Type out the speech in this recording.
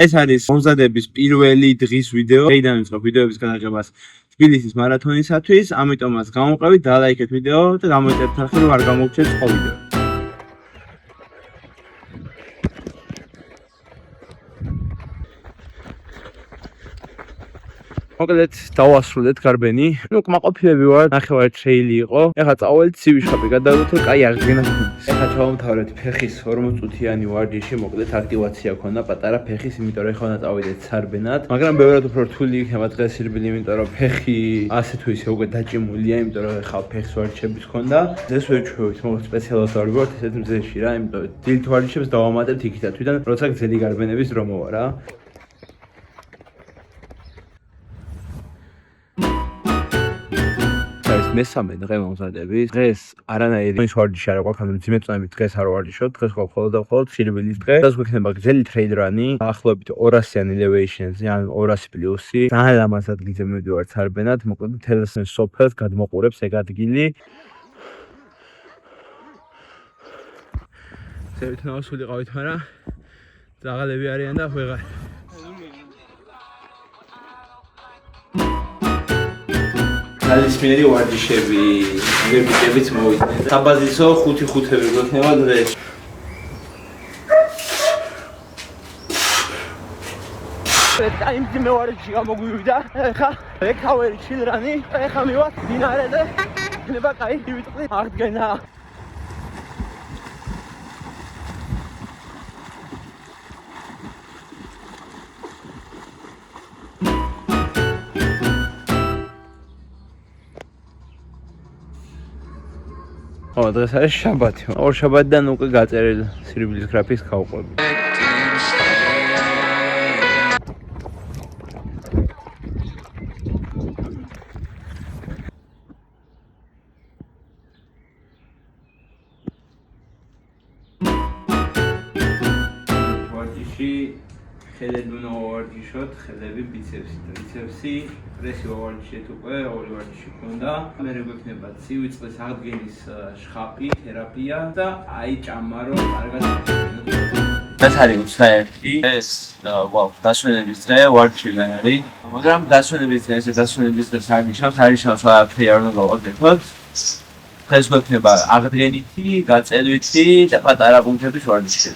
ეს არის მომზადების პირველი დღის ვიდეო. დღეიდან ვიწყებ ვიდეოების გადაღებას თბილისის მარათონისათვის, ამიტომაც გამოვყევით, დალაიქეთ ვიდეო და გამოიწვიეთ თანხი, რომ არ გამოგჩეთ სხვა ვიდეო. მოკლედ დავასრულეთ გარბენი. კმაყოფილები ვარ, ნახევარი ტრეილი იყო. ეხლა წავალთ ცივიშხაპი გადავდოთ, რომ კაი აღდგენა გქონდეს. ეხლა ჩავამთავრეთ ფეხის 40 წუთიანი ვარჯიში, მოკლედ აქტივაცია ქონდა პატარა ფეხის, იმიტომ რომ ეხლა უნდა წავიდეთ სარბენად. მაგრამ ბევრად უფრო რთული იქნება დღეს სირბილი, იმიტომ რომ ფეხი ასე თუ ისე უკვე დაჭიმულია, იმიტომ რომ ეხლა ფეხს ვარჯიშების ქონდა. ეს ვეჩვევით, მოკლედ სპეციალურად ვარჯიშობ ესეთ მზეში რა, იმიტომ რომ დილით ვარჯიშებს დავამატებთ იქიდან, თვითონ როცა გზელი გარბენების დრო მოვა რა. მესამე დღე მომზადების. დღეს არანაირი ვარჯიში არ აქვს, ანუ ძიმე წონებით დღეს არ ვარჯიშობ. დღეს გვაქვს მხოლოდ სირბილის დღე. დღეს გვექნება გზელი ტრეილ რანი, დაახლოებით 200-იანი elevation-ზე, ანუ 200 პლუსი. ძალიან ლამაზად გიძე მივდივარ სარბენად, მოკლედ მთელს სოფელს გადმოყურებს ეგ ადგილი. ზევით ნავსულიყავით, მაგრამ ძაღლები არიან და ვეღარ. ალისმიერი ვარჯიშები, გერბიჭებიც მოვიდნენ. საბაზისო 5-5-ები გვექნება დღეს. ტაიმზე მე ვარჯიში გამოგვივიდა. ეხა რეკავერი ჩილრანი, ეხა მივარ დინარეზე. იქნება კაი ვიტყვი აღდგენა. დღეს არის შაბათი. ორ შაბათიდან უკვე გაწერილ სირბილის გრაფიკს გავყვები. ვარჯიში ხელები უნდა ვარჯიშოთ, ხელები ბიცეპსი და ბიცეპსი პრესი ვარჯიშეთ უკვე, ორი ვარჯიში ქონდა. მე გვექნება ცივი წყლის აღდგენის შხაპი, თერაპია და აი ჭამა რომ კარგად ეს არის უცნაირი. ეს დასვენების დღე ვარჯიში არის. მაგრამ დასვენების დღე, ეს დასვენების დღეს არ ნიშნავს, ვაფერი არ უნდა გავაკეთოთ. დღეს გვექნება აღდგენითი, გაწელვითი და პატარა პუნქტების ვარჯიში.